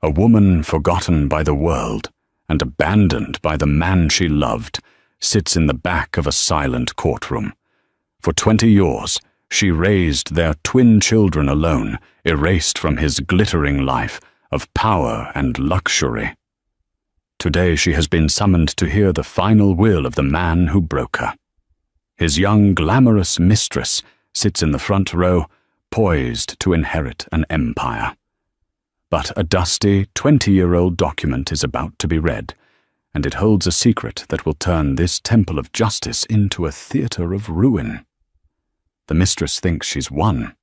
A woman forgotten by the world and abandoned by the man she loved sits in the back of a silent courtroom. For 20 years, she raised their twin children alone, erased from his glittering life of power and luxury. Today she has been summoned to hear the final will of the man who broke her. His young, glamorous mistress sits in the front row, poised to inherit an empire. But a dusty, 20-year-old document is about to be read, and it holds a secret that will turn this temple of justice into a theater of ruin. The mistress thinks she's won,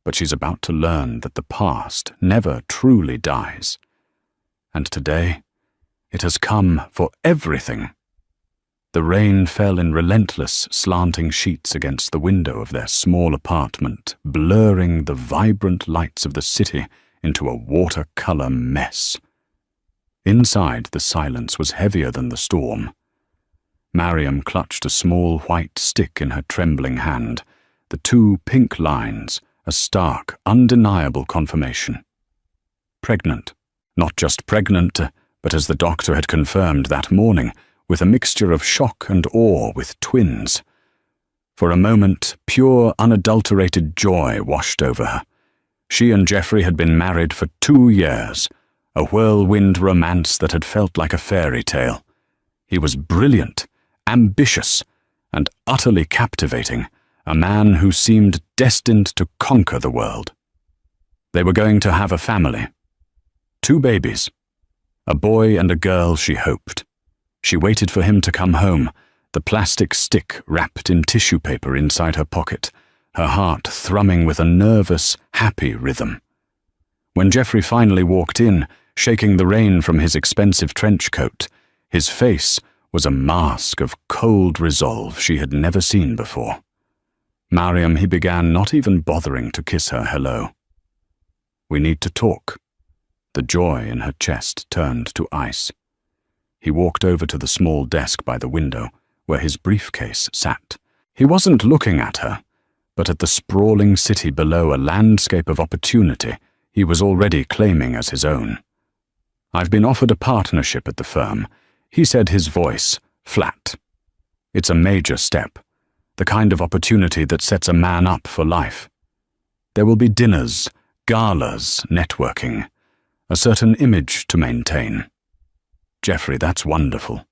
but she's about to learn that the past never truly dies. And today, it has come for everything. The rain fell in relentless, slanting sheets against the window of their small apartment, blurring the vibrant lights of the city into a watercolor mess. Inside, the silence was heavier than the storm. Mariam clutched a small white stick in her trembling hand, the 2 pink lines, a stark, undeniable confirmation. Pregnant. Not just pregnant, but as the doctor had confirmed that morning, with a mixture of shock and awe with twins. For a moment, pure, unadulterated joy washed over her. She and Geoffrey had been married for 2 years, a whirlwind romance that had felt like a fairy tale. He was brilliant, ambitious, and utterly captivating, a man who seemed destined to conquer the world. They were going to have a family. 2 babies. A boy and a girl, she hoped. She waited for him to come home, the plastic stick wrapped in tissue paper inside her pocket, her heart thrumming with a nervous, happy rhythm. When Geoffrey finally walked in, shaking the rain from his expensive trench coat, his face was a mask of cold resolve she had never seen before. Mariam, he began, not even bothering to kiss her hello. "We need to talk." The joy in her chest turned to ice. He walked over to the small desk by the window, where his briefcase sat. He wasn't looking at her, but at the sprawling city below, a landscape of opportunity he was already claiming as his own. "I've been offered a partnership at the firm," he said, his voice flat. "It's a major step, the kind of opportunity that sets a man up for life. There will be dinners, galas, networking, a certain image to maintain." "Geoffrey, that's wonderful."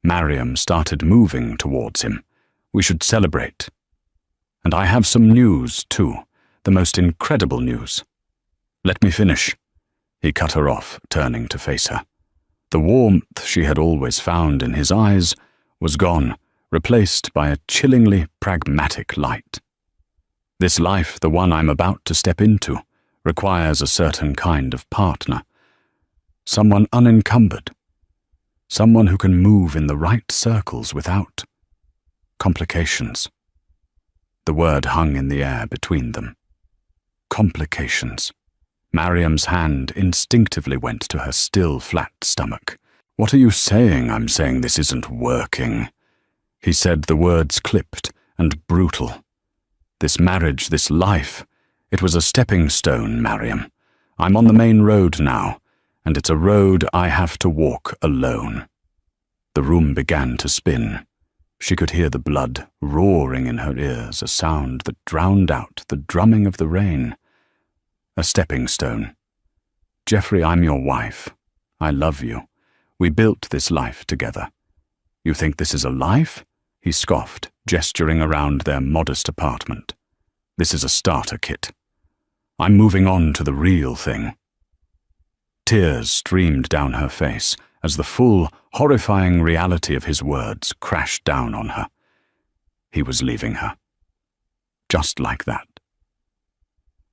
Mariam started moving towards him. "We should celebrate. And I have some news, too, the most incredible news." "Let me finish." He cut her off, turning to face her. The warmth she had always found in his eyes was gone, replaced by a chillingly pragmatic light. "This life, the one I'm about to step into, requires a certain kind of partner. Someone unencumbered. Someone who can move in the right circles without complications." The word hung in the air between them. Complications. Mariam's hand instinctively went to her still flat stomach. "What are you saying?" "I'm saying this isn't working." He said, the words clipped and brutal. "This marriage, this life, it was a stepping stone, Mariam. I'm on the main road now, and it's a road I have to walk alone." The room began to spin. She could hear the blood roaring in her ears, a sound that drowned out the drumming of the rain. A stepping stone. "Geoffrey, I'm your wife. I love you. We built this life together. You think this is a life?" He scoffed, gesturing around their modest apartment. "This is a starter kit. I'm moving on to the real thing." Tears streamed down her face as the full, horrifying reality of his words crashed down on her. He was leaving her. Just like that.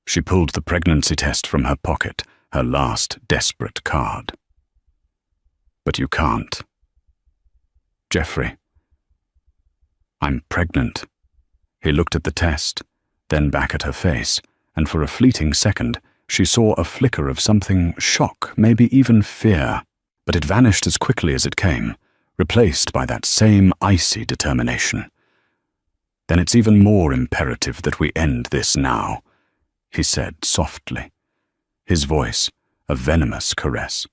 She pulled the pregnancy test from her pocket, her last desperate card. "But you can't. Geoffrey, I'm pregnant." He looked at the test, then back at her face, and for a fleeting second, she saw a flicker of something shock, maybe even fear, but it vanished as quickly as it came, replaced by that same icy determination. "Then it's even more imperative that we end this now," he said softly, his voice a venomous caress.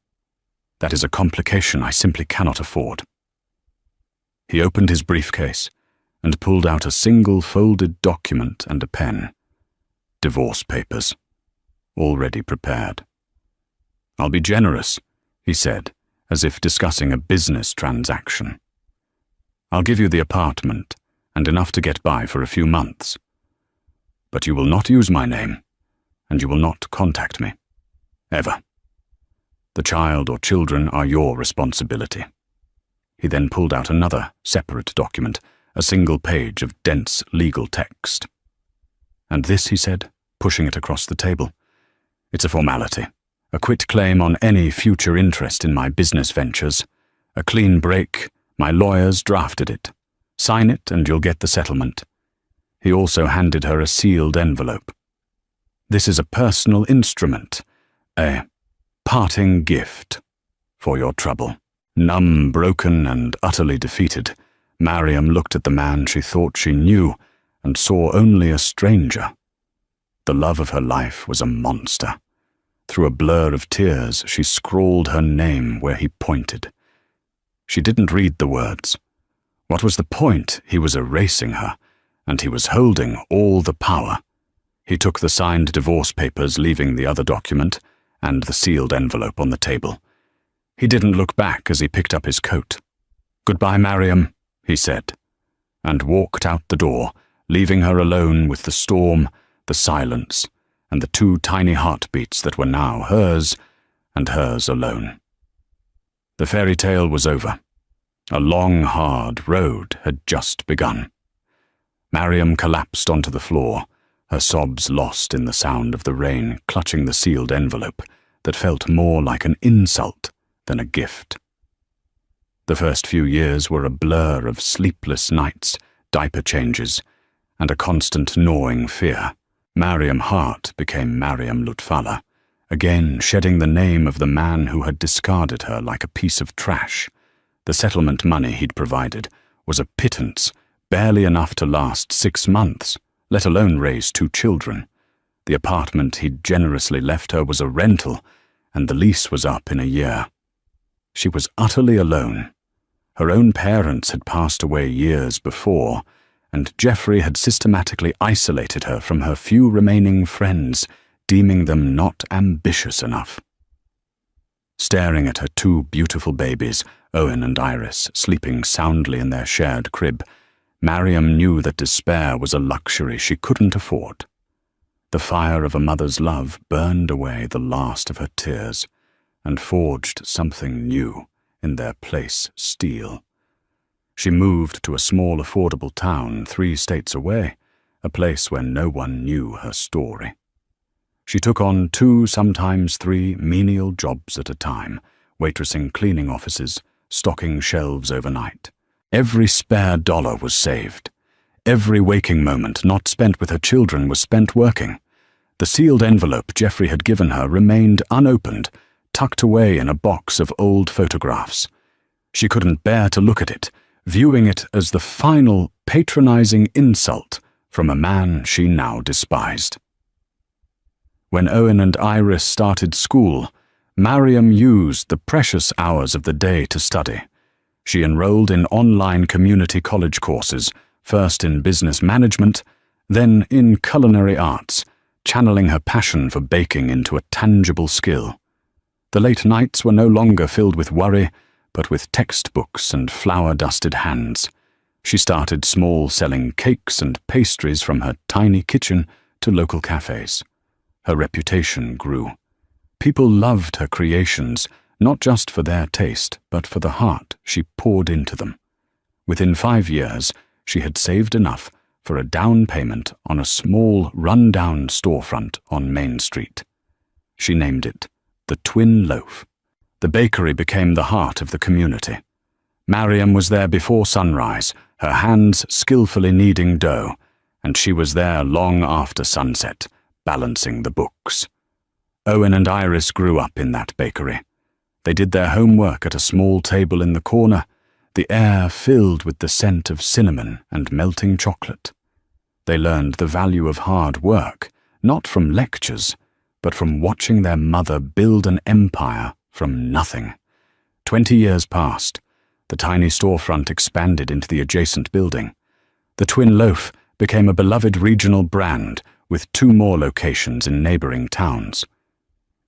That is a complication I simply cannot afford. He opened his briefcase and pulled out a single folded document and a pen. Divorce papers, already prepared. "I'll be generous," he said, as if discussing a business transaction. "I'll give you the apartment and enough to get by for a few months. But you will not use my name, and you will not contact me. Ever. The child or children are your responsibility." He then pulled out another separate document, a single page of dense legal text. "And this," he said, pushing it across the table, "it's a formality. A quitclaim on any future interest in my business ventures. A clean break. My lawyers drafted it. Sign it and you'll get the settlement." He also handed her a sealed envelope. "This is a personal instrument, a parting gift for your trouble." Numb, broken, and utterly defeated, Mariam looked at the man she thought she knew and saw only a stranger. The love of her life was a monster. Through a blur of tears, she scrawled her name where he pointed. She didn't read the words. What was the point? He was erasing her, and he was holding all the power. He took the signed divorce papers, leaving the other document, and the sealed envelope on the table. He didn't look back as he picked up his coat. "Goodbye, Mariam," he said, and walked out the door, leaving her alone with the storm, the silence, and the two tiny heartbeats that were now hers, and hers alone. The fairy tale was over. A long, hard road had just begun. Mariam collapsed onto the floor, her sobs lost in the sound of the rain clutching the sealed envelope that felt more like an insult than a gift. The first few years were a blur of sleepless nights, diaper changes, and a constant gnawing fear. Mariam Hart became Mariam Lutfalla, again shedding the name of the man who had discarded her like a piece of trash. The settlement money he'd provided was a pittance, barely enough to last 6 months, let alone raise 2 children. The apartment he'd generously left her was a rental, and the lease was up in a year. She was utterly alone. Her own parents had passed away years before, and Jeffrey had systematically isolated her from her few remaining friends, deeming them not ambitious enough. Staring at her 2 beautiful babies, Owen and Iris, sleeping soundly in their shared crib, Mariam knew that despair was a luxury she couldn't afford. The fire of a mother's love burned away the last of her tears and forged something new in their place steel. She moved to a small, affordable town 3 states away, a place where no one knew her story. She took on 2, sometimes 3 menial jobs at a time, waitressing cleaning offices, stocking shelves overnight. Every spare dollar was saved. Every waking moment not spent with her children was spent working. The sealed envelope Jeffrey had given her remained unopened, tucked away in a box of old photographs. She couldn't bear to look at it, viewing it as the final patronizing insult from a man she now despised. When Owen and Iris started school, Mariam used the precious hours of the day to study. She enrolled in online community college courses, first in business management, then in culinary arts, channeling her passion for baking into a tangible skill. The late nights were no longer filled with worry, but with textbooks and flour-dusted hands. She started small, selling cakes and pastries from her tiny kitchen to local cafes. Her reputation grew. People loved her creations, not just for their taste, but for the heart she poured into them. Within 5 years, she had saved enough for a down payment on a small, run-down storefront on Main Street. She named it the Twin Loaf. The bakery became the heart of the community. Mariam was there before sunrise, her hands skillfully kneading dough, and she was there long after sunset, balancing the books. Owen and Iris grew up in that bakery. They did their homework at a small table in the corner, the air filled with the scent of cinnamon and melting chocolate. They learned the value of hard work, not from lectures, but from watching their mother build an empire from nothing. 20 years passed. The tiny storefront expanded into the adjacent building. The Twin Loaf became a beloved regional brand with 2 more locations in neighboring towns.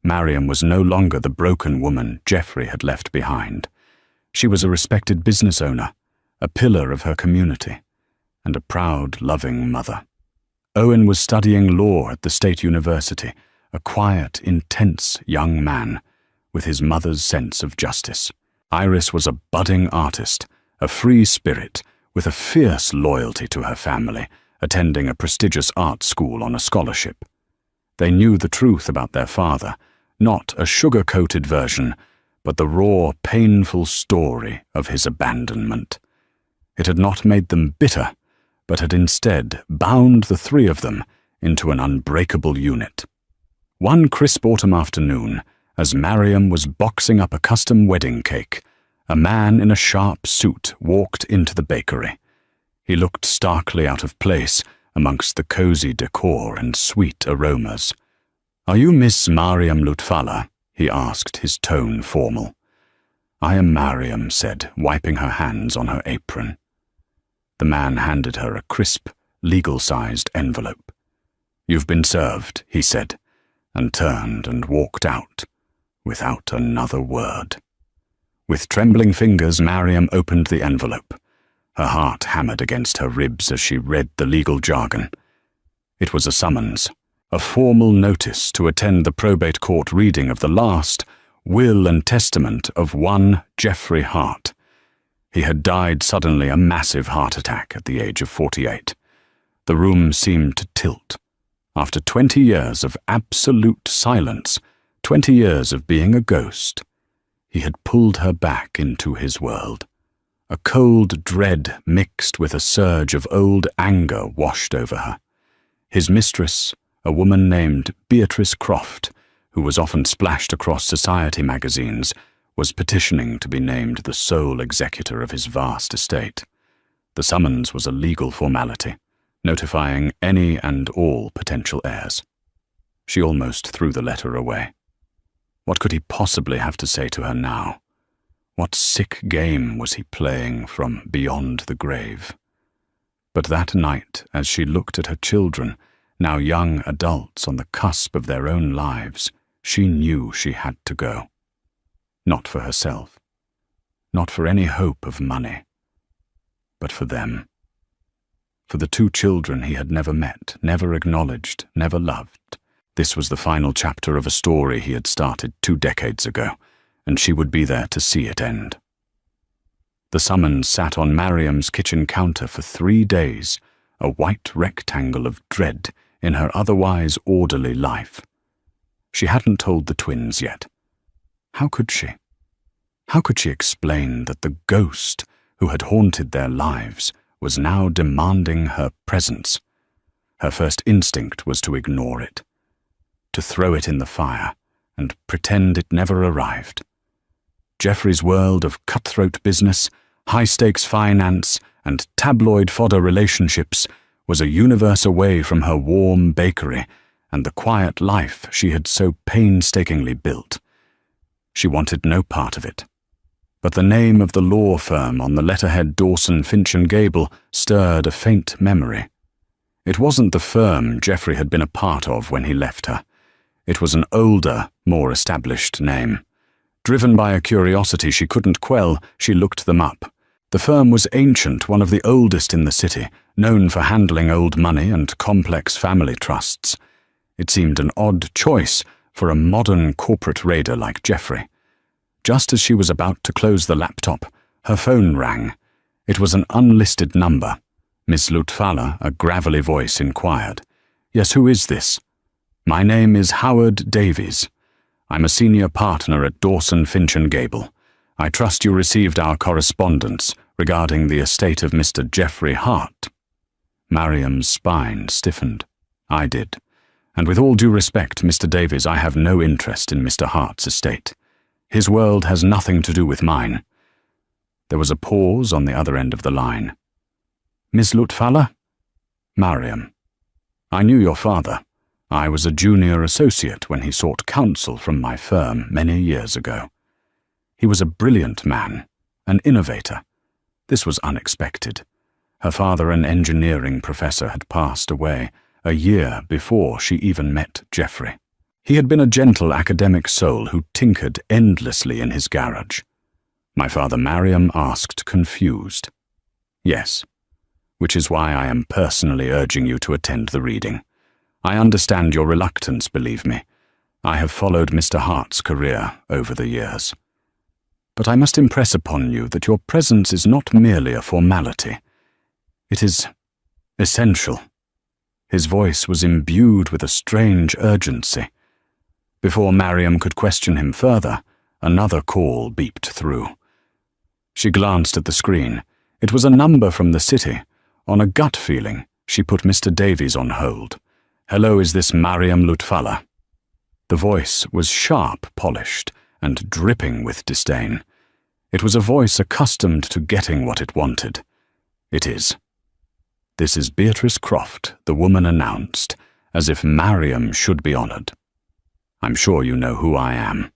Mariam was no longer the broken woman Geoffrey had left behind. She was a respected business owner, a pillar of her community, and a proud, loving mother. Owen was studying law at the State University, a quiet, intense young man with his mother's sense of justice. Iris was a budding artist, a free spirit with a fierce loyalty to her family, attending a prestigious art school on a scholarship. They knew the truth about their father, not a sugar-coated version, but the raw, painful story of his abandonment. It had not made them bitter, but had instead bound the 3 of them into an unbreakable unit. One crisp autumn afternoon, as Mariam was boxing up a custom wedding cake, a man in a sharp suit walked into the bakery. He looked starkly out of place amongst the cozy decor and sweet aromas. "Are you Miss Mariam Lutfallah?" he asked, his tone formal. "I am," Mariam said, wiping her hands on her apron. The man handed her a crisp, legal-sized envelope. "You've been served," he said, and turned and walked out, without another word. With trembling fingers, Mariam opened the envelope. Her heart hammered against her ribs as she read the legal jargon. It was a summons, a formal notice to attend the probate court reading of the last will and testament of one Geoffrey Hart. He had died suddenly, a massive heart attack at the age of 48. The room seemed to tilt. After 20 years of absolute silence, 20 years of being a ghost, he had pulled her back into his world. A cold dread mixed with a surge of old anger washed over her. His mistress, a woman named Beatrice Croft, who was often splashed across society magazines, was petitioning to be named the sole executor of his vast estate. The summons was a legal formality, notifying any and all potential heirs. She almost threw the letter away. What could he possibly have to say to her now? What sick game was he playing from beyond the grave? But that night, as she looked at her children, now young adults on the cusp of their own lives, she knew she had to go. Not for herself, not for any hope of money, but for them. For the 2 children he had never met, never acknowledged, never loved. This was the final chapter of a story he had started 2 decades ago, and she would be there to see it end. The summons sat on Mariam's kitchen counter for 3 days, a white rectangle of dread in her otherwise orderly life. She hadn't told the twins yet. How could she? How could she explain that the ghost who had haunted their lives was now demanding her presence? Her first instinct was to ignore it, to throw it in the fire and pretend it never arrived. Geoffrey's world of cutthroat business, high-stakes finance, and tabloid fodder relationships was a universe away from her warm bakery and the quiet life she had so painstakingly built. She wanted no part of it. But the name of the law firm on the letterhead Dawson, Finch and Gable stirred a faint memory. It wasn't the firm Geoffrey had been a part of when he left her. It was an older, more established name. Driven by a curiosity she couldn't quell, she looked them up. The firm was ancient, one of the oldest in the city, known for handling old money and complex family trusts. It seemed an odd choice for a modern corporate raider like Geoffrey. Just as she was about to close the laptop, her phone rang. It was an unlisted number. Miss Lutfallah, a gravelly voice, inquired. "Yes, who is this?" "My name is Howard Davies. I'm a senior partner at Dawson, Finch and Gable. I trust you received our correspondence regarding the estate of Mr. Geoffrey Hart." Mariam's spine stiffened. "I did. And with all due respect, Mr. Davies, I have no interest in Mr. Hart's estate. His world has nothing to do with mine." There was a pause on the other end of the line. "Miss Lutfallah?" "Mariam. I knew your father. I was a junior associate when he sought counsel from my firm many years ago. He was a brilliant man, an innovator. This was unexpected. Her father, an engineering professor, had passed away a year before she even met Geoffrey. He had been a gentle academic soul who tinkered endlessly in his garage. My father, Mariam, asked, confused. Yes, which is why I am personally urging you to attend the reading. I understand your reluctance, believe me. I have followed Mr. Hart's career over the years. But I must impress upon you that your presence is not merely a formality. It is essential. His voice was imbued with a strange urgency. Before Mariam could question him further, another call beeped through. She glanced at the screen. It was a number from the city. On a gut feeling, she put Mr. Davies on hold. "Hello, is this Mariam Lutfallah?" The voice was sharp, polished, and dripping with disdain. It was a voice accustomed to getting what it wanted. "It is." "This is Beatrice Croft," the woman announced, as if Mariam should be honored. "I'm sure you know who I am.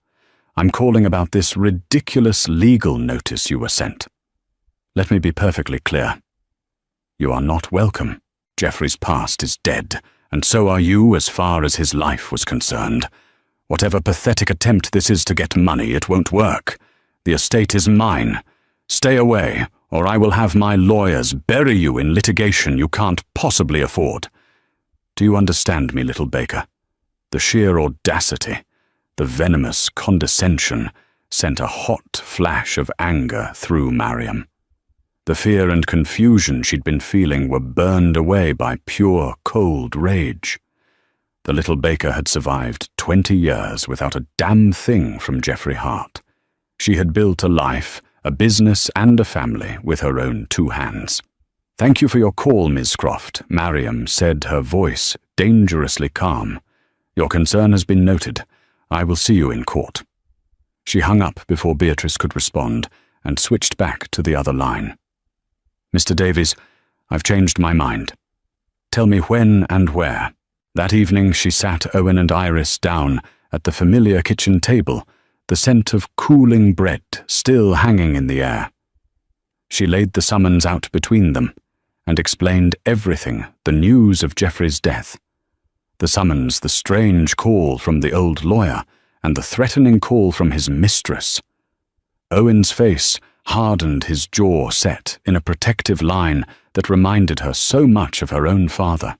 I'm calling about this ridiculous legal notice you were sent. Let me be perfectly clear. You are not welcome. Geoffrey's past is dead, and so are you as far as his life was concerned. Whatever pathetic attempt this is to get money, it won't work. The estate is mine. Stay away, or I will have my lawyers bury you in litigation you can't possibly afford. Do you understand me, little Baker?" The sheer audacity, the venomous condescension, sent a hot flash of anger through Mariam. The fear and confusion she'd been feeling were burned away by pure, cold rage. The little Baker had survived 20 years without a damn thing from Geoffrey Hart. She had built a life, a business, and a family with her own 2 hands. "Thank you for your call, Miss Croft," Mariam said, her voice dangerously calm. "Your concern has been noted. I will see you in court." She hung up before Beatrice could respond and switched back to the other line. "Mr. Davies, I've changed my mind. Tell me when and where." That evening she sat Owen and Iris down at the familiar kitchen table, the scent of cooling bread still hanging in the air. She laid the summons out between them and explained everything, the news of Geoffrey's death. The summons, the strange call from the old lawyer, and the threatening call from his mistress. Owen's face hardened, his jaw set in a protective line that reminded her so much of her own father.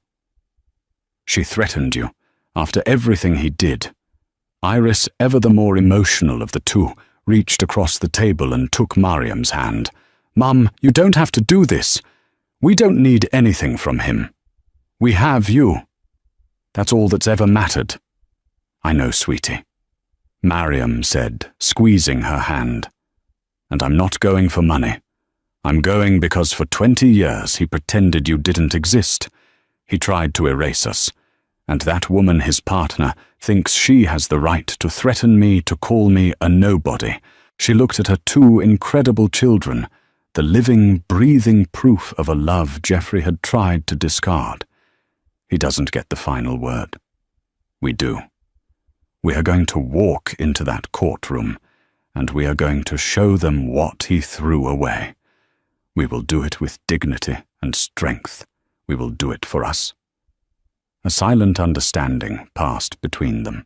"She threatened you, after everything he did." Iris, ever the more emotional of the two, reached across the table and took Mariam's hand. "Mum, you don't have to do this. We don't need anything from him. We have you. That's all that's ever mattered." "I know, sweetie," Mariam said, squeezing her hand. "And I'm not going for money. I'm going because for 20 years he pretended you didn't exist. He tried to erase us. And that woman, his partner, thinks she has the right to threaten me, to call me a nobody. She looked at her 2 incredible children, the living, breathing proof of a love Geoffrey had tried to discard. He doesn't get the final word. We do. We are going to walk into that courtroom, and we are going to show them what he threw away. We will do it with dignity and strength. We will do it for us." A silent understanding passed between them.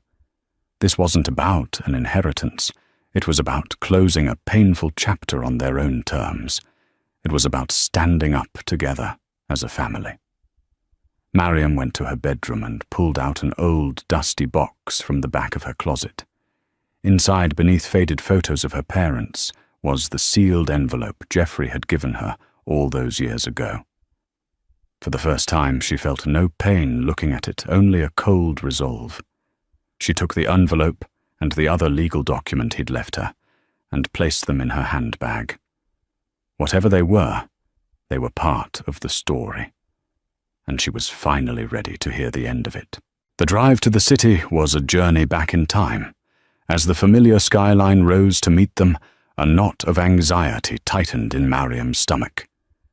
This wasn't about an inheritance. It was about closing a painful chapter on their own terms. It was about standing up together as a family. Mariam went to her bedroom and pulled out an old, dusty box from the back of her closet. Inside, beneath faded photos of her parents, was the sealed envelope Geoffrey had given her all those years ago. For the first time, she felt no pain looking at it, only a cold resolve. She took the envelope and the other legal document he'd left her, and placed them in her handbag. Whatever they were part of the story, and she was finally ready to hear the end of it. The drive to the city was a journey back in time. As the familiar skyline rose to meet them, a knot of anxiety tightened in Mariam's stomach.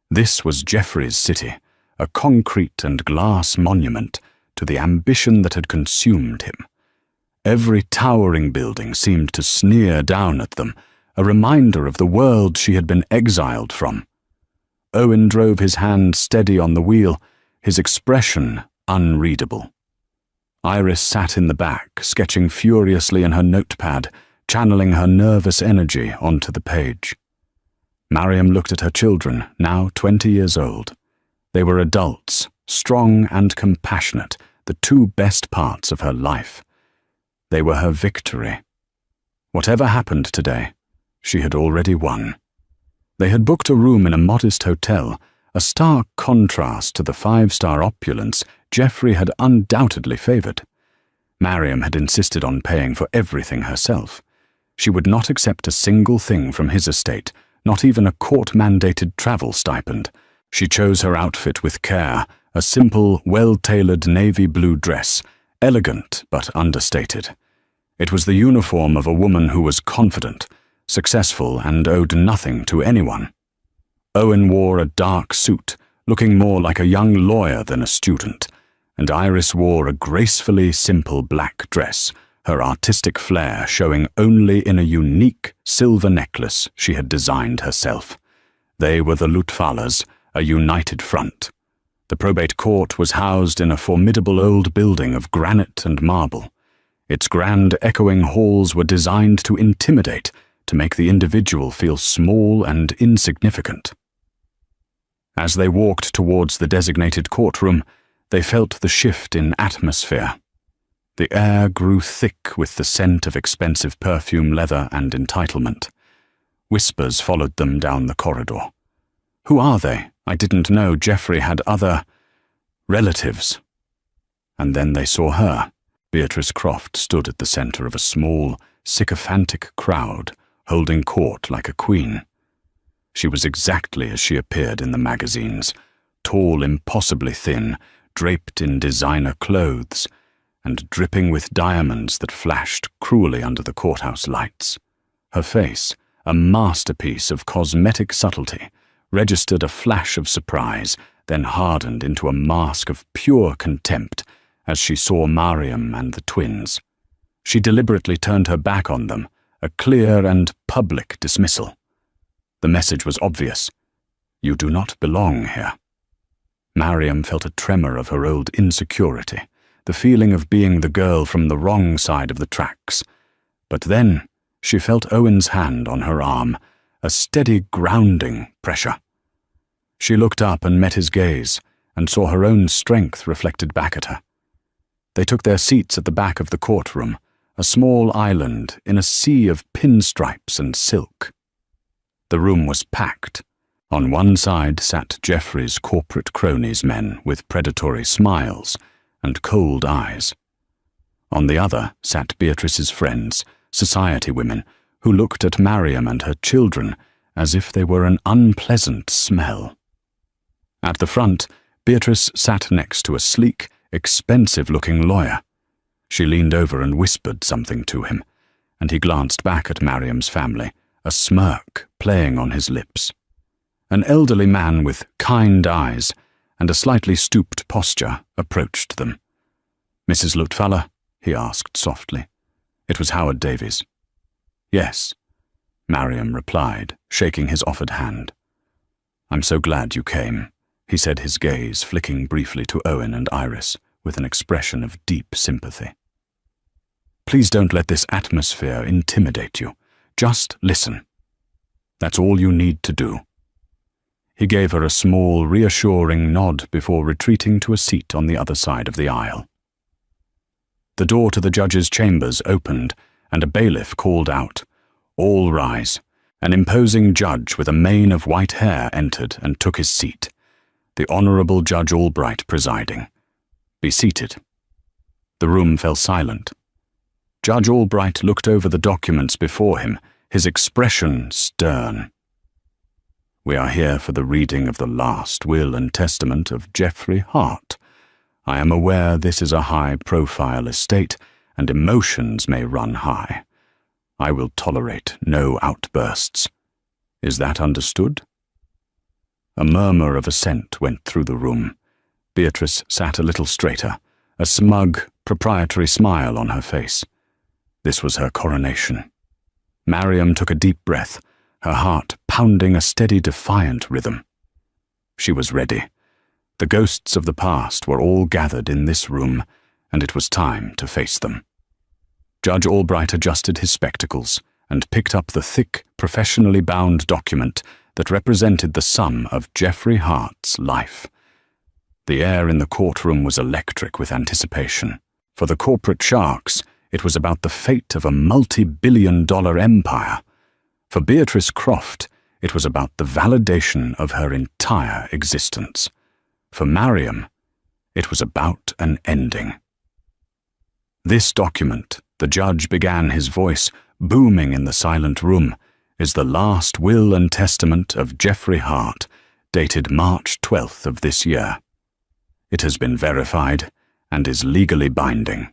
This was Geoffrey's city, a concrete and glass monument to the ambition that had consumed him. Every towering building seemed to sneer down at them, a reminder of the world she had been exiled from. Owen drove his hand steady on the wheel, his expression unreadable. Iris sat in the back, sketching furiously in her notepad, channeling her nervous energy onto the page. Mariam looked at her children, now 20 years old. They were adults, strong and compassionate, the two best parts of her life. They were her victory. Whatever happened today, she had already won. They had booked a room in a modest hotel, a stark contrast to the five-star opulence Geoffrey had undoubtedly favoured. Mariam had insisted on paying for everything herself. She would not accept a single thing from his estate, not even a court-mandated travel stipend. She chose her outfit with care, a simple, well-tailored navy blue dress, elegant but understated. It was the uniform of a woman who was confident, successful, and owed nothing to anyone. Owen wore a dark suit, looking more like a young lawyer than a student, and Iris wore a gracefully simple black dress, her artistic flair showing only in a unique silver necklace she had designed herself. They were the Lutfalas, a united front. The probate court was housed in a formidable old building of granite and marble. Its grand echoing halls were designed to intimidate, to make the individual feel small and insignificant. As they walked towards the designated courtroom, they felt the shift in atmosphere. The air grew thick with the scent of expensive perfume, leather, and entitlement. Whispers followed them down the corridor. "Who are they? I didn't know Geoffrey had other relatives." And then they saw her. Beatrice Croft stood at the centre of a small, sycophantic crowd, holding court like a queen. She was exactly as she appeared in the magazines, tall, impossibly thin, draped in designer clothes, and dripping with diamonds that flashed cruelly under the courthouse lights. Her face, a masterpiece of cosmetic subtlety, registered a flash of surprise, then hardened into a mask of pure contempt as she saw Mariam and the twins. She deliberately turned her back on them, a clear and public dismissal. The message was obvious. You do not belong here. Mariam felt a tremor of her old insecurity, the feeling of being the girl from the wrong side of the tracks. But then she felt Owen's hand on her arm, a steady, grounding pressure. She looked up and met his gaze, and saw her own strength reflected back at her. They took their seats at the back of the courtroom, a small island in a sea of pinstripes and silk. The room was packed. On one side sat Geoffrey's corporate cronies, men with predatory smiles and cold eyes. On the other sat Beatrice's friends, society women, who looked at Mariam and her children as if they were an unpleasant smell. At the front, Beatrice sat next to a sleek, expensive-looking lawyer. She leaned over and whispered something to him, and he glanced back at Mariam's family, a smirk playing on his lips. An elderly man with kind eyes and a slightly stooped posture approached them. "Mrs. Lutfalla?" he asked softly. It was Howard Davies. "Yes," Mariam replied, shaking his offered hand. "I'm so glad you came," he said, his gaze flicking briefly to Owen and Iris with an expression of deep sympathy. "Please don't let this atmosphere intimidate you. Just listen. That's all you need to do." He gave her a small, reassuring nod before retreating to a seat on the other side of the aisle. The door to the judge's chambers opened, and a bailiff called out, "All rise." An imposing judge with a mane of white hair entered and took his seat, the Honourable Judge Albright presiding. "Be seated." The room fell silent. Judge Albright looked over the documents before him, his expression stern. "We are here for the reading of the last will and testament of Geoffrey Hart. I am aware this is a high-profile estate, and emotions may run high. I will tolerate no outbursts. Is that understood?" A murmur of assent went through the room. Beatrice sat a little straighter, a smug, proprietary smile on her face. This was her coronation. Mariam took a deep breath, her heart pounding a steady, defiant rhythm. She was ready. The ghosts of the past were all gathered in this room, and it was time to face them. Judge Albright adjusted his spectacles and picked up the thick, professionally bound document that represented the sum of Jeffrey Hart's life. The air in the courtroom was electric with anticipation. For the corporate sharks, it was about the fate of a multi-billion-dollar empire. For Beatrice Croft, it was about the validation of her entire existence. For Mariam, it was about an ending. This document, the judge began, his voice booming in the silent room, is the last will and testament of Jeffrey Hart, dated March 12th of this year. It has been verified and is legally binding.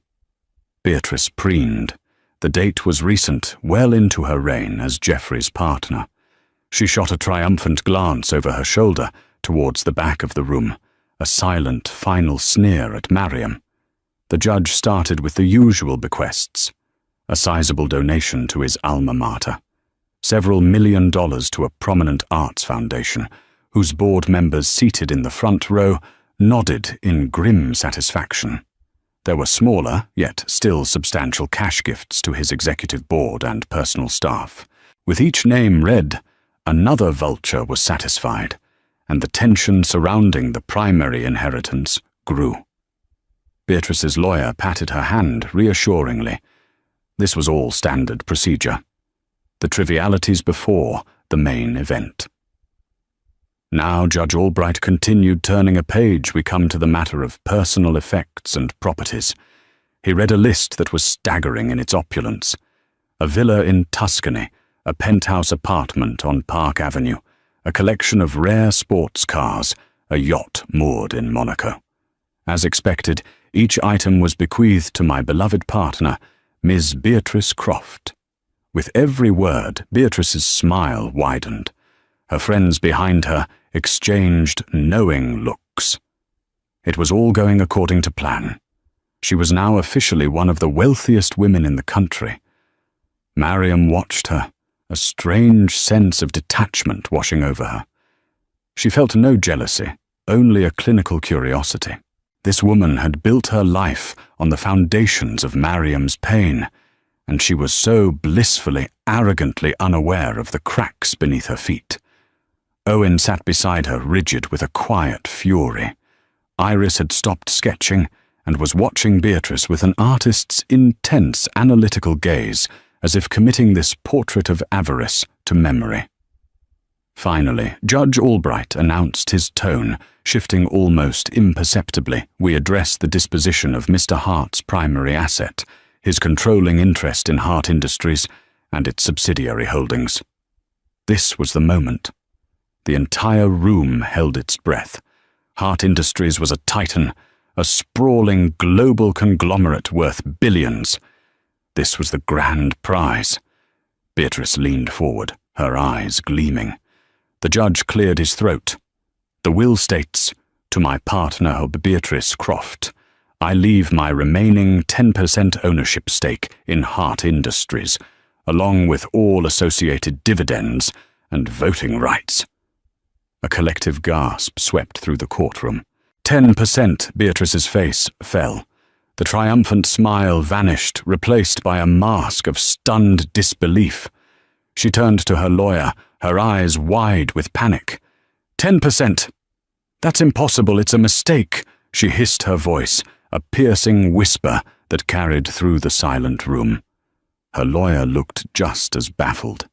Beatrice preened. The date was recent, well into her reign as Jeffrey's partner. She shot a triumphant glance over her shoulder towards the back of the room, a silent, final sneer at Mariam. The judge started with the usual bequests: a sizable donation to his alma mater, several $1 million to a prominent arts foundation, whose board members seated in the front row nodded in grim satisfaction. There were smaller, yet still substantial cash gifts to his executive board and personal staff. With each name read, another vulture was satisfied, and the tension surrounding the primary inheritance grew. Beatrice's lawyer patted her hand reassuringly. This was all standard procedure. The trivialities before the main event. Now Judge Albright continued, turning a page. We come to the matter of personal effects and properties. He read a list that was staggering in its opulence. A villa in Tuscany, a penthouse apartment on Park Avenue, a collection of rare sports cars, a yacht moored in Monaco. As expected, each item was bequeathed to my beloved partner, Ms. Beatrice Croft. With every word, Beatrice's smile widened. Her friends behind her exchanged knowing looks. It was all going according to plan. She was now officially one of the wealthiest women in the country. Mariam watched her, a strange sense of detachment washing over her. She felt no jealousy, only a clinical curiosity. This woman had built her life on the foundations of Mariam's pain, and she was so blissfully, arrogantly unaware of the cracks beneath her feet. Owen sat beside her, rigid with a quiet fury. Iris had stopped sketching and was watching Beatrice with an artist's intense, analytical gaze, as if committing this portrait of avarice to memory. Finally, Judge Albright announced, his tone shifting almost imperceptibly. We address the disposition of Mr. Hart's primary asset, his controlling interest in Hart Industries and its subsidiary holdings. This was the moment. The entire room held its breath. Hart Industries was a titan, a sprawling global conglomerate worth billions. This was the grand prize. Beatrice leaned forward, her eyes gleaming. The judge cleared his throat. The will states, to my partner Beatrice Croft, I leave my remaining 10% ownership stake in Hart Industries, along with all associated dividends and voting rights. A collective gasp swept through the courtroom. 10%. Beatrice's face fell. The triumphant smile vanished, replaced by a mask of stunned disbelief. She turned to her lawyer, her eyes wide with panic. 10%. That's impossible, it's a mistake, she hissed, her voice, a piercing whisper that carried through the silent room. Her lawyer looked just as baffled.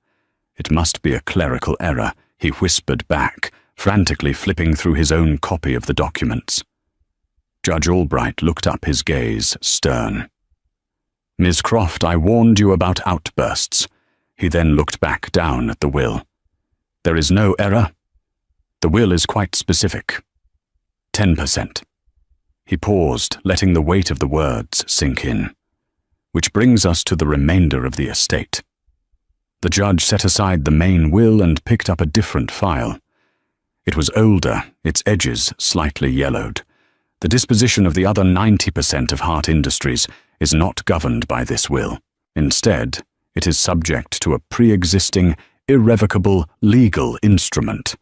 It must be a clerical error, he whispered back, frantically flipping through his own copy of the documents. Judge Albright looked up, his gaze stern. Ms. Croft, I warned you about outbursts. He then looked back down at the will. There is no error. The will is quite specific. 10%. He paused, letting the weight of the words sink in. Which brings us to the remainder of the estate. The judge set aside the main will and picked up a different file. It was older, its edges slightly yellowed. The disposition of the other 90% of Hart Industries is not governed by this will. Instead, it is subject to a pre-existing, irrevocable legal instrument,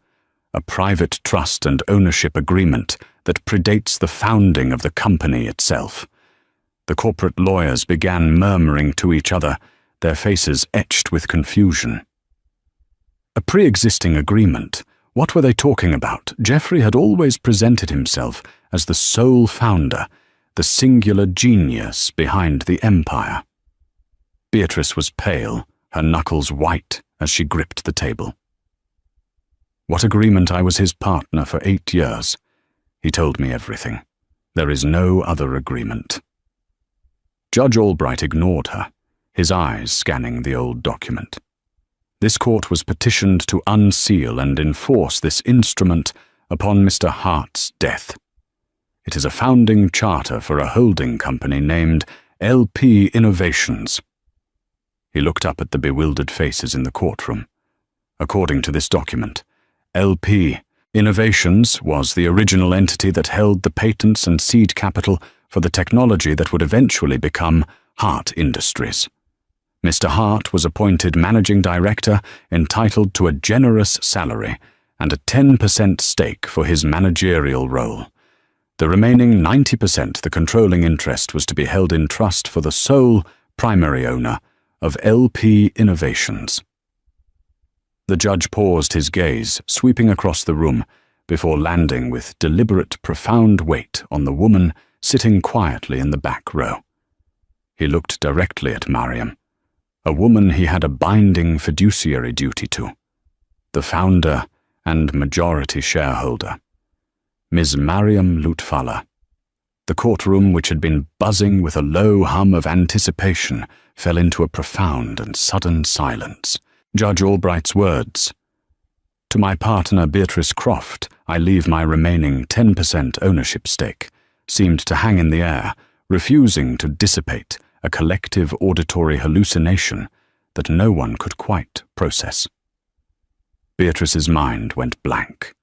a private trust and ownership agreement that predates the founding of the company itself. The corporate lawyers began murmuring to each other, their faces etched with confusion. A pre-existing agreement? What were they talking about? Geoffrey had always presented himself as the sole founder, the singular genius behind the empire. Beatrice was pale, her knuckles white as she gripped the table. What agreement? I was his partner for 8 years. He told me everything. There is no other agreement. Judge Albright ignored her, his eyes scanning the old document. This court was petitioned to unseal and enforce this instrument upon Mr. Hart's death. It is a founding charter for a holding company named LP Innovations. He looked up at the bewildered faces in the courtroom. According to this document, LP Innovations was the original entity that held the patents and seed capital for the technology that would eventually become Hart Industries. Mr. Hart was appointed managing director, entitled to a generous salary and a 10% stake for his managerial role. The remaining 90%, the controlling interest, was to be held in trust for the sole primary owner of LP Innovations. The judge paused, his gaze sweeping across the room before landing with deliberate, profound weight on the woman sitting quietly in the back row. He looked directly at Mariam, a woman he had a binding fiduciary duty to, the founder and majority shareholder, Ms. Mariam Lutfallah. The courtroom, which had been buzzing with a low hum of anticipation, fell into a profound and sudden silence. Judge Albright's words, "To my partner Beatrice Croft, I leave my remaining 10% ownership stake," seemed to hang in the air, refusing to dissipate a collective auditory hallucination that no one could quite process. Beatrice's mind went blank.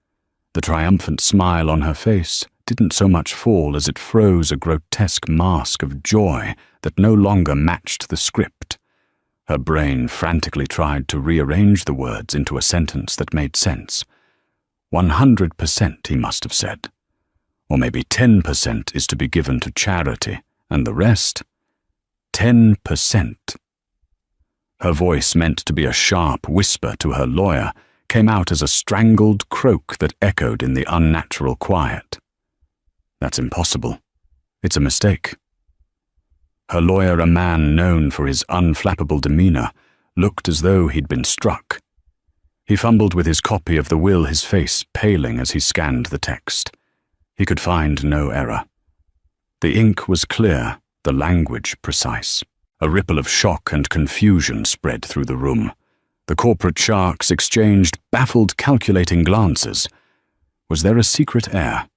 The triumphant smile on her face didn't so much fall as it froze a grotesque mask of joy that no longer matched the script. Her brain frantically tried to rearrange the words into a sentence that made sense. 100%, he must have said. Or maybe 10% is to be given to charity, and the rest? 10%. Her voice, meant to be a sharp whisper to her lawyer, came out as a strangled croak that echoed in the unnatural quiet. That's impossible. It's a mistake. Her lawyer, a man known for his unflappable demeanor, looked as though he'd been struck. He fumbled with his copy of the will, his face paling as he scanned the text. He could find no error. The ink was clear, the language precise. A ripple of shock and confusion spread through the room. The corporate sharks exchanged baffled, calculating glances. Was there a secret heir?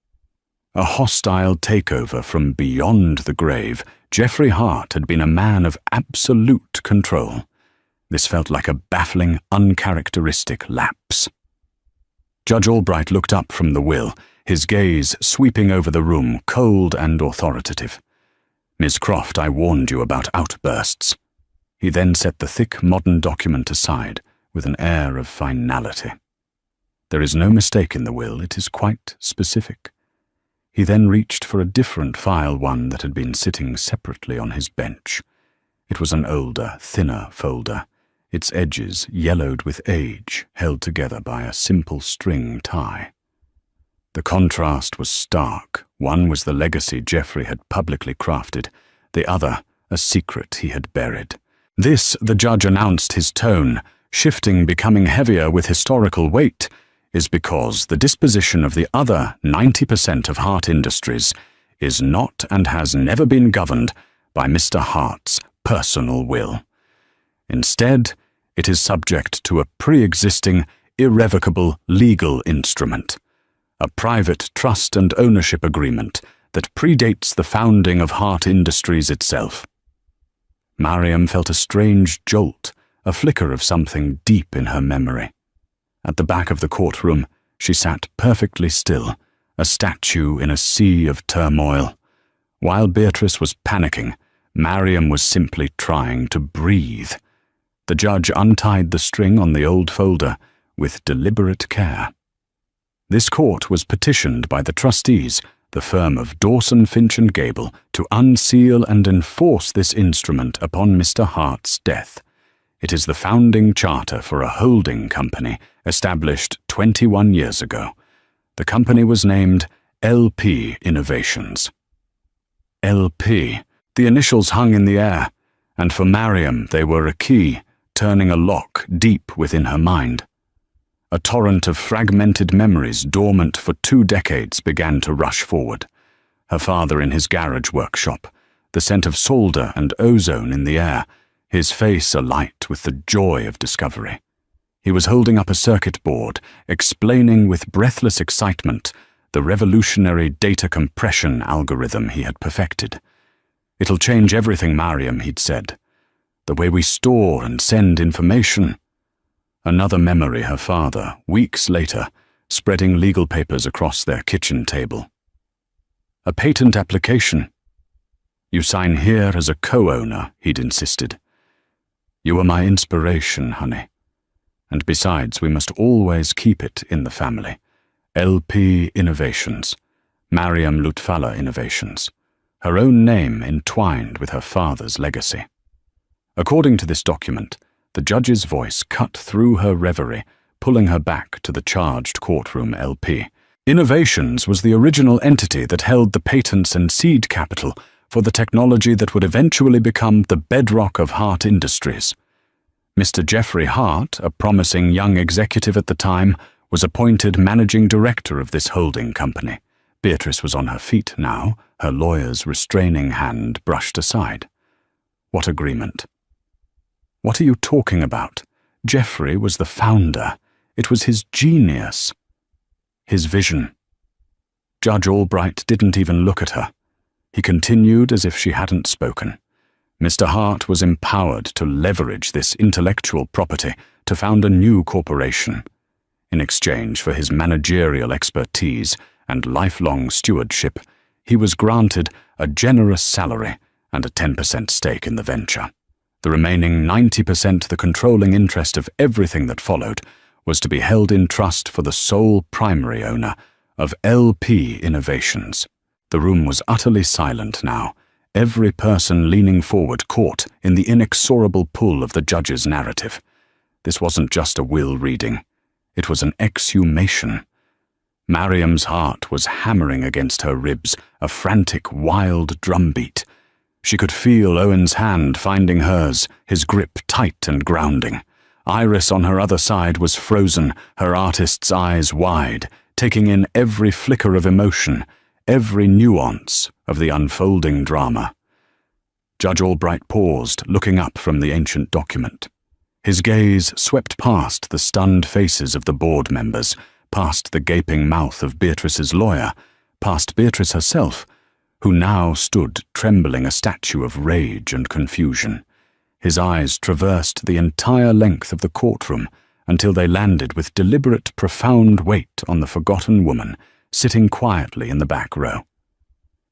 A hostile takeover from beyond the grave? Geoffrey Hart had been a man of absolute control. This felt like a baffling, uncharacteristic lapse. Judge Albright looked up from the will, his gaze sweeping over the room, cold and authoritative. "Miss Croft, I warned you about outbursts." He then set the thick, modern document aside with an air of finality. "There is no mistake in the will, it is quite specific." He then reached for a different file, one that had been sitting separately on his bench. It was an older, thinner folder, its edges yellowed with age, held together by a simple string tie. The contrast was stark. One was the legacy Geoffrey had publicly crafted, the other a secret he had buried. This, the judge announced, his tone, shifting, becoming heavier with historical weight, is because the disposition of the other 90% of Hart Industries is not and has never been governed by Mr. Hart's personal will. Instead, it is subject to a pre-existing, irrevocable legal instrument, a private trust and ownership agreement that predates the founding of Hart Industries itself. Mariam felt a strange jolt, a flicker of something deep in her memory. At the back of the courtroom, she sat perfectly still, a statue in a sea of turmoil. While Beatrice was panicking, Mariam was simply trying to breathe. The judge untied the string on the old folder with deliberate care. This court was petitioned by the trustees, the firm of Dawson, Finch and Gable, to unseal and enforce this instrument upon Mr. Hart's death. It is the founding charter for a holding company established 21 years ago. The company was named LP Innovations. LP. The initials hung in the air, and for Mariam they were a key, turning a lock deep within her mind. A torrent of fragmented memories dormant for 2 decades began to rush forward. Her father in his garage workshop, the scent of solder and ozone in the air, his face alight with the joy of discovery. He was holding up a circuit board, explaining with breathless excitement the revolutionary data compression algorithm he had perfected. "It'll change everything, Mariam," he'd said. "The way we store and send information." Another memory her father, weeks later, spreading legal papers across their kitchen table. "A patent application. You sign here as a co-owner," he'd insisted. "You are my inspiration, honey. And besides, we must always keep it in the family. LP Innovations, Mariam Lutfallah Innovations." Her own name entwined with her father's legacy. According to this document, the judge's voice cut through her reverie, pulling her back to the charged courtroom LP. Innovations was the original entity that held the patents and seed capital for the technology that would eventually become the bedrock of Hart Industries. Mr. Jeffrey Hart, a promising young executive at the time, was appointed managing director of this holding company. Beatrice was on her feet now, her lawyer's restraining hand brushed aside. "What agreement?" "What are you talking about? Jeffrey was the founder. It was his genius. His vision." Judge Albright didn't even look at her. He continued as if she hadn't spoken. Mr. Hart was empowered to leverage this intellectual property to found a new corporation. In exchange for his managerial expertise and lifelong stewardship, he was granted a generous salary and a 10% stake in the venture. The remaining 90%, the controlling interest of everything that followed, was to be held in trust for the sole primary owner of LP Innovations. The room was utterly silent now, every person leaning forward caught in the inexorable pull of the judge's narrative. This wasn't just a will reading. It was an exhumation. Mariam's heart was hammering against her ribs, a frantic, wild drumbeat. She could feel Owen's hand finding hers, his grip tight and grounding. Iris on her other side was frozen, her artist's eyes wide, taking in every flicker of emotion, every nuance of the unfolding drama. Judge Albright paused, looking up from the ancient document. His gaze swept past the stunned faces of the board members, past the gaping mouth of Beatrice's lawyer, past Beatrice herself, who now stood trembling, a statue of rage and confusion. His eyes traversed the entire length of the courtroom until they landed with deliberate, profound weight on the forgotten woman, sitting quietly in the back row.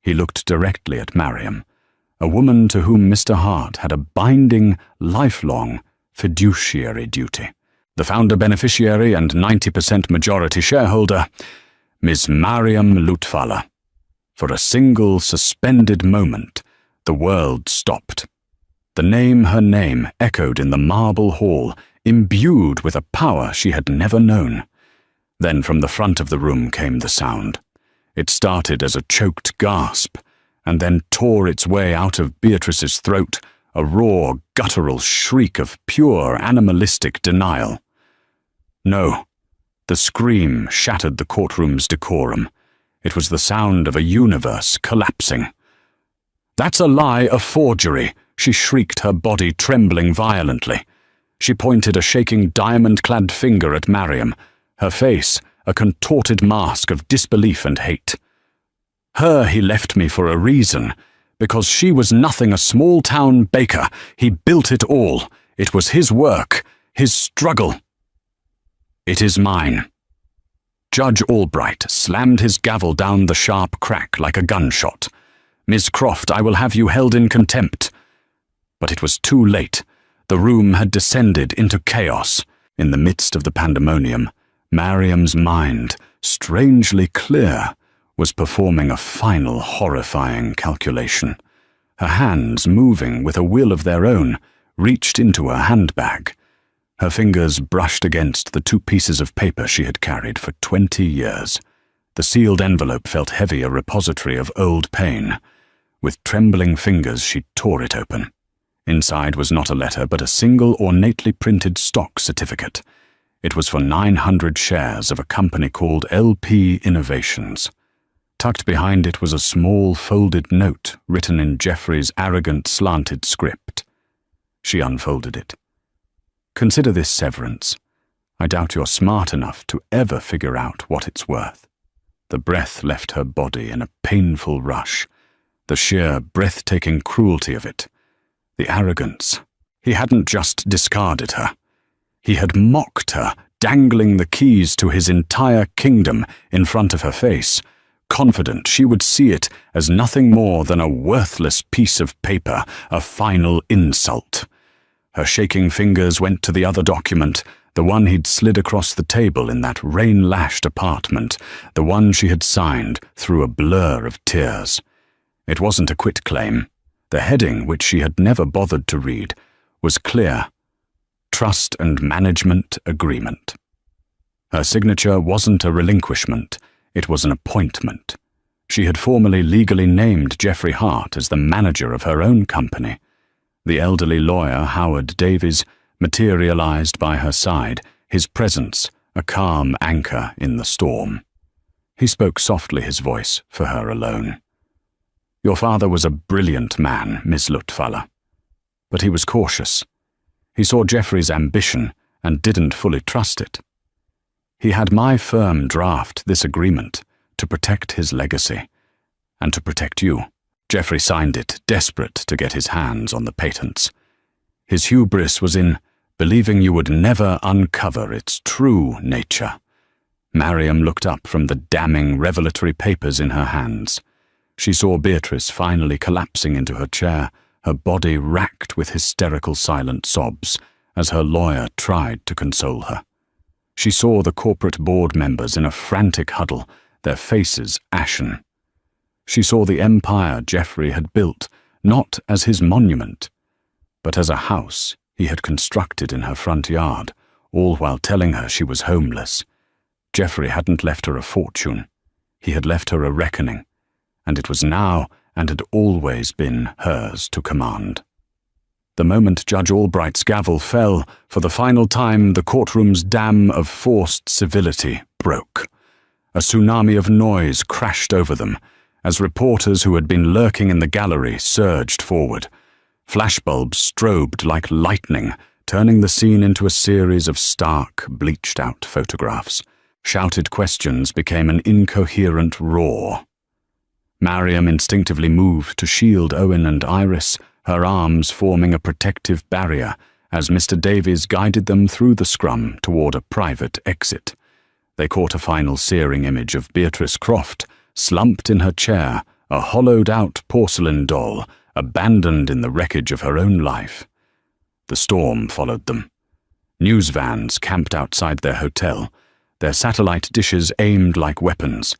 He looked directly at Mariam, a woman to whom Mr. Hart had a binding, lifelong, fiduciary duty. The founder beneficiary and 90% majority shareholder, Ms. Mariam Lutfallah. For a single suspended moment, the world stopped. The name, her name, echoed in the marble hall, imbued with a power she had never known. Then from the front of the room came the sound. It started as a choked gasp, and then tore its way out of Beatrice's throat, a raw, guttural shriek of pure animalistic denial. No, the scream shattered the courtroom's decorum. It was the sound of a universe collapsing. "That's a lie, a forgery!" she shrieked, her body trembling violently. She pointed a shaking diamond-clad finger at Mariam, her face a contorted mask of disbelief and hate. Her he left me for a reason, because she was nothing, a small-town baker. He built it all. It was his work, his struggle. It is mine. Judge Albright slammed his gavel down the sharp crack like a gunshot. "Miss Croft, I will have you held in contempt." But it was too late. The room had descended into chaos. In the midst of the pandemonium, Mariam's mind, strangely clear, was performing a final horrifying calculation. Her hands, moving with a will of their own, reached into her handbag. Her fingers brushed against the 2 pieces of paper she had carried for 20 years. The sealed envelope felt heavy, a repository of old pain. With trembling fingers she tore it open. Inside was not a letter, but a single ornately printed stock certificate. It was for 900 shares of a company called LP Innovations. Tucked behind it was a small folded note written in Geoffrey's arrogant, slanted script. She unfolded it. "Consider this severance. I doubt you're smart enough to ever figure out what it's worth." The breath left her body in a painful rush. The sheer, breathtaking cruelty of it. The arrogance. He hadn't just discarded her. He had mocked her, dangling the keys to his entire kingdom in front of her face, confident she would see it as nothing more than a worthless piece of paper, a final insult. Her shaking fingers went to the other document, the one he'd slid across the table in that rain-lashed apartment, the one she had signed through a blur of tears. It wasn't a quitclaim. The heading, which she had never bothered to read, was clear: Trust and Management Agreement. Her signature wasn't a relinquishment, it was an appointment. She had formally legally named Geoffrey Hart as the manager of her own company. The elderly lawyer, Howard Davies, materialized by her side, his presence a calm anchor in the storm. He spoke softly, his voice for her alone. "Your father was a brilliant man, Miss Lutfaller. But he was cautious. He saw Geoffrey's ambition and didn't fully trust it. He had my firm draft this agreement to protect his legacy and to protect you." Geoffrey signed it, desperate to get his hands on the patents. His hubris was in believing you would never uncover its true nature. Mariam looked up from the damning revelatory papers in her hands. She saw Beatrice finally collapsing into her chair, her body racked with hysterical silent sobs, as her lawyer tried to console her. She saw the corporate board members in a frantic huddle, their faces ashen. She saw the empire Geoffrey had built, not as his monument, but as a house he had constructed in her front yard, all while telling her she was homeless. Geoffrey hadn't left her a fortune. He had left her a reckoning, and it was now and had always been hers to command. The moment Judge Albright's gavel fell, for the final time the courtroom's dam of forced civility broke. A tsunami of noise crashed over them, as reporters who had been lurking in the gallery surged forward. Flashbulbs strobed like lightning, turning the scene into a series of stark, bleached-out photographs. Shouted questions became an incoherent roar. Mariam instinctively moved to shield Owen and Iris, her arms forming a protective barrier as Mr. Davies guided them through the scrum toward a private exit. They caught a final searing image of Beatrice Croft, slumped in her chair, a hollowed-out porcelain doll, abandoned in the wreckage of her own life. The storm followed them. News vans camped outside their hotel, their satellite dishes aimed like weapons.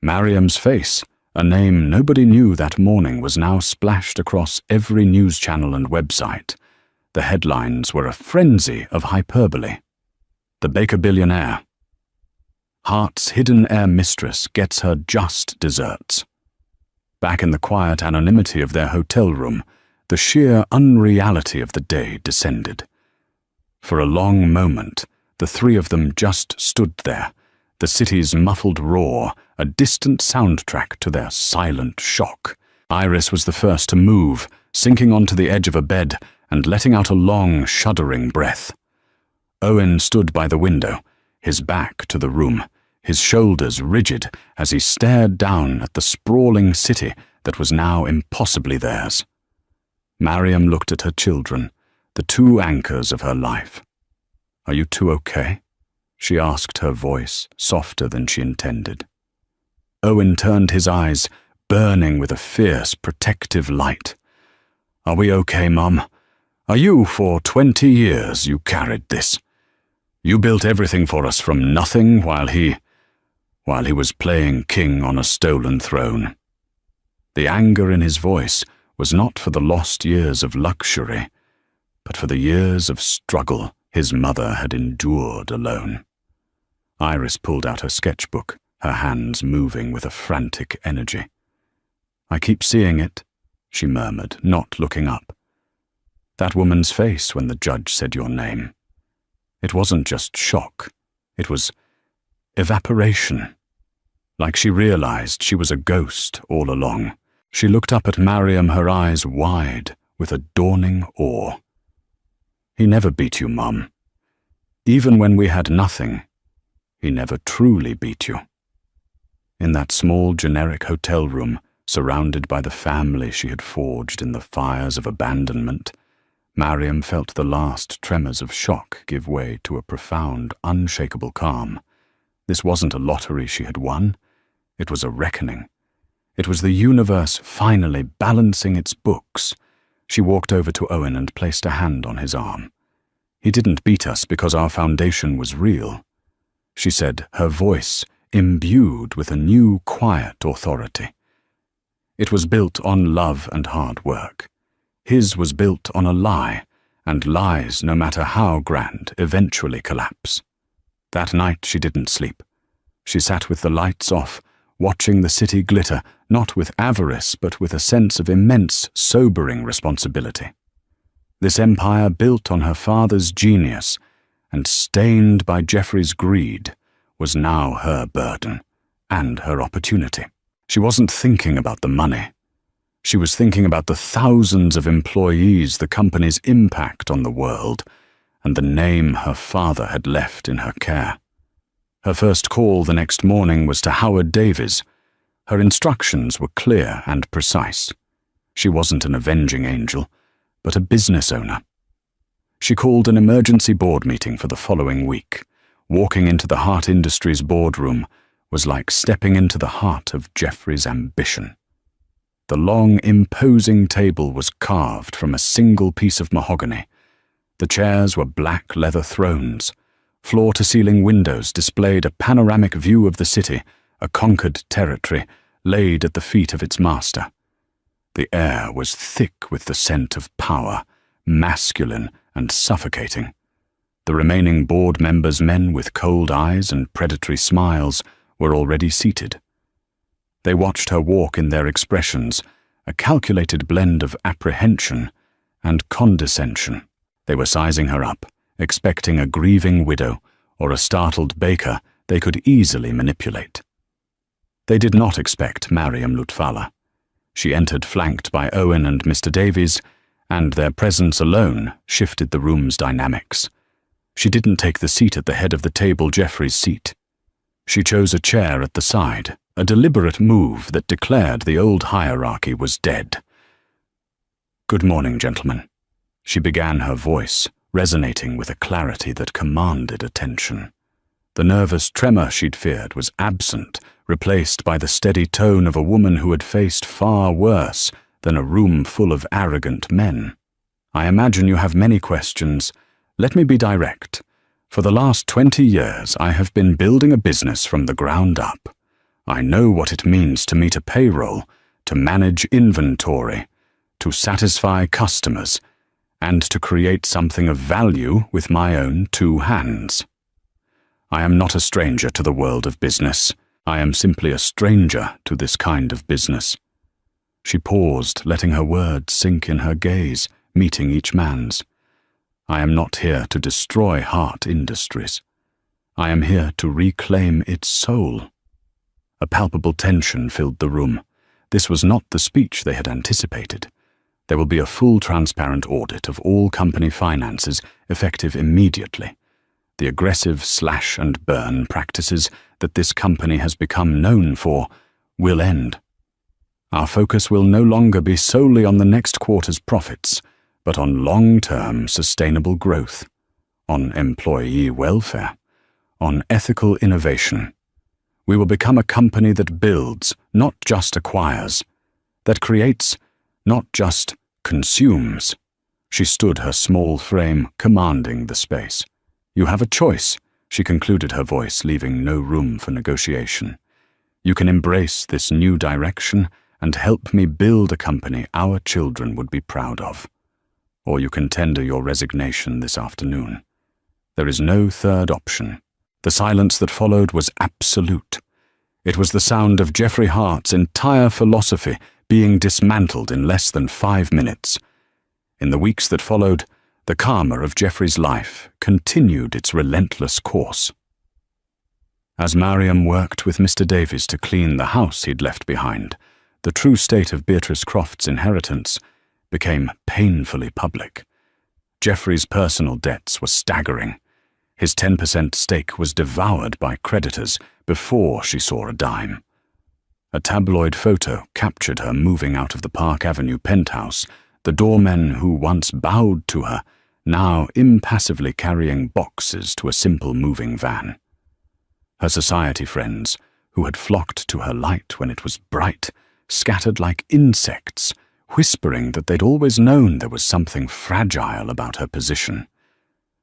Mariam's face, a name nobody knew that morning, was now splashed across every news channel and website. The headlines were a frenzy of hyperbole. The Baker Billionaire. Hart's hidden heir mistress gets her just desserts. Back in the quiet anonymity of their hotel room, the sheer unreality of the day descended. For a long moment, the three of them just stood there, the city's muffled roar, a distant soundtrack to their silent shock. Iris was the first to move, sinking onto the edge of a bed and letting out a long, shuddering breath. Owen stood by the window, his back to the room, his shoulders rigid as he stared down at the sprawling city that was now impossibly theirs. Mariam looked at her children, the two anchors of her life. "Are you two okay?" she asked, her voice softer than she intended. Owen turned his eyes, burning with a fierce, protective light. "Are we okay, Mum? Are you, for 20 years, you carried this? You built everything for us from nothing while he was playing king on a stolen throne." The anger in his voice was not for the lost years of luxury, but for the years of struggle his mother had endured alone. Iris pulled out her sketchbook, her hands moving with a frantic energy. "I keep seeing it," she murmured, not looking up. "That woman's face when the judge said your name. It wasn't just shock, it was evaporation. Like she realized she was a ghost all along. She looked up at Mariam, her eyes wide with a dawning awe. "He never beat you, Mum. Even when we had nothing, he never truly beat you." In that small generic hotel room, surrounded by the family she had forged in the fires of abandonment, Mariam felt the last tremors of shock give way to a profound, unshakable calm. This wasn't a lottery she had won. It was a reckoning. It was the universe finally balancing its books. She walked over to Owen and placed a hand on his arm. "He didn't beat us because our foundation was real," she said, her voice imbued with a new, quiet authority. "It was built on love and hard work. His was built on a lie, and lies, no matter how grand, eventually collapse." That night she didn't sleep. She sat with the lights off, watching the city glitter, not with avarice, but with a sense of immense, sobering responsibility. This empire built on her father's genius and stained by Jeffrey's greed was now her burden and her opportunity. She wasn't thinking about the money. She was thinking about the thousands of employees, the company's impact on the world, and the name her father had left in her care. Her first call the next morning was to Howard Davies. Her instructions were clear and precise. She wasn't an avenging angel, but a business owner. She called an emergency board meeting for the following week. Walking into the Hart Industries boardroom was like stepping into the heart of Jeffrey's ambition. The long, imposing table was carved from a single piece of mahogany. The chairs were black leather thrones. Floor-to-ceiling windows displayed a panoramic view of the city, a conquered territory, laid at the feet of its master. The air was thick with the scent of power, masculine and suffocating. The remaining board members, men with cold eyes and predatory smiles, were already seated. They watched her walk in their expressions, a calculated blend of apprehension and condescension. They were sizing her up, expecting a grieving widow or a startled baker they could easily manipulate. They did not expect Mariam Lutfala. She entered flanked by Owen and Mr. Davies, and their presence alone shifted the room's dynamics. She didn't take the seat at the head of the table, Jeffrey's seat. She chose a chair at the side, a deliberate move that declared the old hierarchy was dead. "Good morning, gentlemen," she began, her voice resonating with a clarity that commanded attention. The nervous tremor she'd feared was absent, replaced by the steady tone of a woman who had faced far worse than a room full of arrogant men. "I imagine you have many questions. Let me be direct. For the last 20 years, I have been building a business from the ground up. I know what it means to meet a payroll, to manage inventory, to satisfy customers, and to create something of value with my own 2 hands. I am not a stranger to the world of business. I am simply a stranger to this kind of business." She paused, letting her words sink in her gaze, meeting each man's. "I am not here to destroy Hart Industries. I am here to reclaim its soul." A palpable tension filled the room. This was not the speech they had anticipated. There will be a full transparent audit of all company finances, effective immediately. The aggressive slash and burn practices that this company has become known for will end. Our focus will no longer be solely on the next quarter's profits, but on long-term sustainable growth, on employee welfare, on ethical innovation. We will become a company that builds, not just acquires, that creates, not just consumes. She stood, her small frame commanding the space. You have a choice, she concluded, her voice leaving no room for negotiation. You can embrace this new direction and help me build a company our children would be proud of. Or you can tender your resignation this afternoon. There is no third option. The silence that followed was absolute. It was the sound of Geoffrey Hart's entire philosophy being dismantled in less than 5 minutes. In the weeks that followed, the karma of Geoffrey's life continued its relentless course. As Mariam worked with Mr. Davies to clean the house he'd left behind, the true state of Beatrice Croft's inheritance became painfully public. Geoffrey's personal debts were staggering. His 10% stake was devoured by creditors before she saw a dime. A tabloid photo captured her moving out of the Park Avenue penthouse, the doormen who once bowed to her, now impassively carrying boxes to a simple moving van. Her society friends, who had flocked to her light when it was bright, scattered like insects, whispering that they'd always known there was something fragile about her position.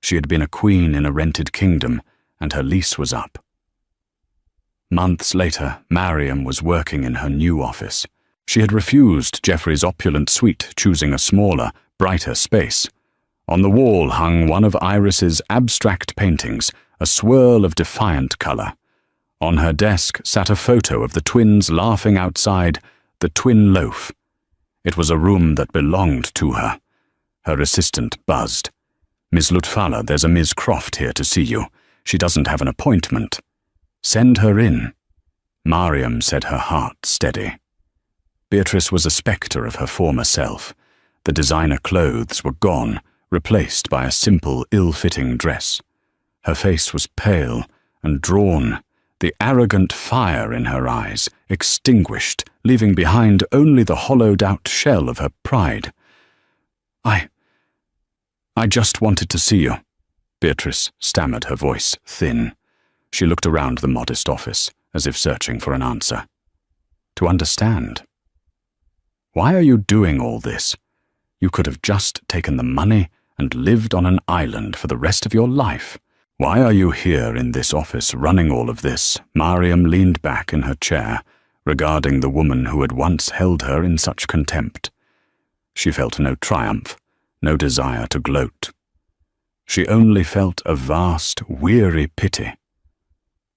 She had been a queen in a rented kingdom, and her lease was up. Months later, Mariam was working in her new office. She had refused Geoffrey's opulent suite, choosing a smaller, brighter space. On the wall hung one of Iris's abstract paintings, a swirl of defiant colour. On her desk sat a photo of the twins laughing outside the Twin Loaf. It was a room that belonged to her. Her assistant buzzed. "Miss Lutfalla, there's a Miss Croft here to see you. She doesn't have an appointment." "Send her in." Mariam said, her heart steady. Beatrice was a spectre of her former self. The designer clothes were gone, replaced by a simple, ill-fitting dress. Her face was pale and drawn, the arrogant fire in her eyes extinguished, leaving behind only the hollowed-out shell of her pride. I just wanted to see you," Beatrice stammered, her voice thin. She looked around the modest office, as if searching for an answer. "To understand. Why are you doing all this? You could have just taken the money and lived on an island for the rest of your life. Why are you here in this office running all of this?" Mariam leaned back in her chair, regarding the woman who had once held her in such contempt. She felt no triumph, no desire to gloat. She only felt a vast, weary pity.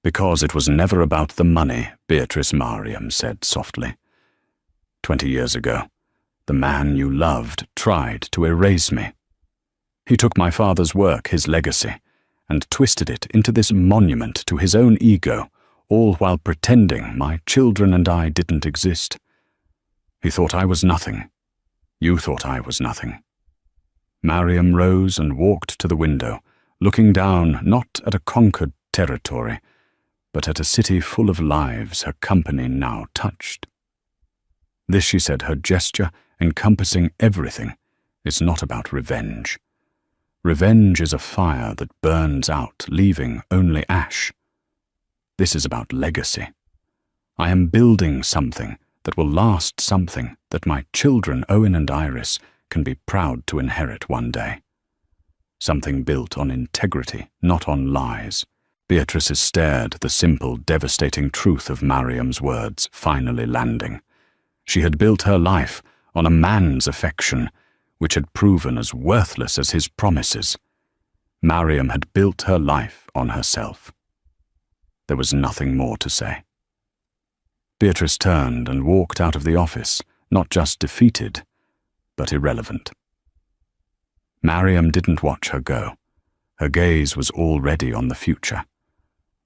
"Because it was never about the money," Beatrice, Mariam said softly. 20 years ago, the man you loved tried to erase me. He took my father's work, his legacy, and twisted it into this monument to his own ego, all while pretending my children and I didn't exist. He thought I was nothing. You thought I was nothing." Mariam rose and walked to the window, looking down not at a conquered territory, but at a city full of lives her company now touched. This, she said, her gesture encompassing everything, is not about revenge. Revenge is a fire that burns out, leaving only ash. This is about legacy. I am building something that will last, something that my children, Owen and Iris, can be proud to inherit one day. Something built on integrity, not on lies. Beatrice stared, the simple, devastating truth of Mariam's words finally landing. She had built her life on a man's affection, which had proven as worthless as his promises. Mariam had built her life on herself. There was nothing more to say. Beatrice turned and walked out of the office, not just defeated, but irrelevant. Mariam didn't watch her go. Her gaze was already on the future.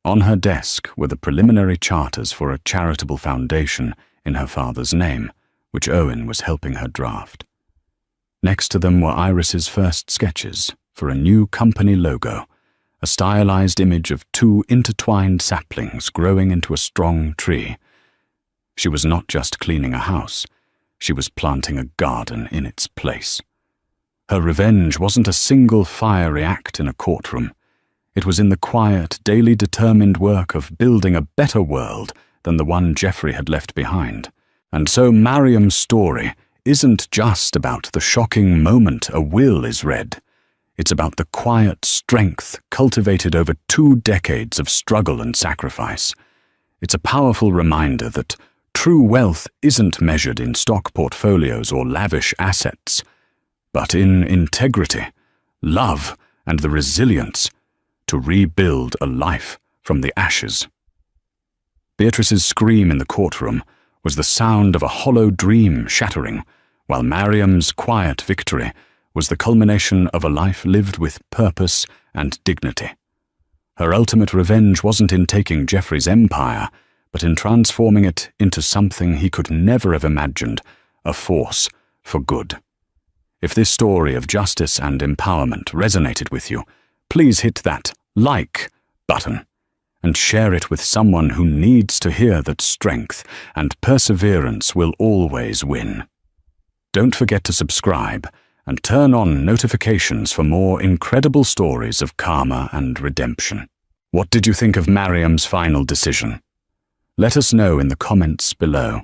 On her desk were the preliminary charters for a charitable foundation in her father's name, which Owen was helping her draft. Next to them were Iris's first sketches for a new company logo, a stylized image of 2 intertwined saplings growing into a strong tree. She was not just cleaning a house, she was planting a garden in its place. Her revenge wasn't a single fiery act in a courtroom. It was in the quiet, daily determined work of building a better world than the one Geoffrey had left behind. And so Mariam's story isn't just about the shocking moment a will is read. It's about the quiet strength cultivated over 2 decades of struggle and sacrifice. It's a powerful reminder that true wealth isn't measured in stock portfolios or lavish assets, but in integrity, love, and the resilience to rebuild a life from the ashes. Beatrice's scream in the courtroom was the sound of a hollow dream shattering, while Mariam's quiet victory was the culmination of a life lived with purpose and dignity. Her ultimate revenge wasn't in taking Geoffrey's empire, but in transforming it into something he could never have imagined, a force for good. If this story of justice and empowerment resonated with you, please hit that like button and share it with someone who needs to hear that strength and perseverance will always win. Don't forget to subscribe and turn on notifications for more incredible stories of karma and redemption. What did you think of Mariam's final decision? Let us know in the comments below.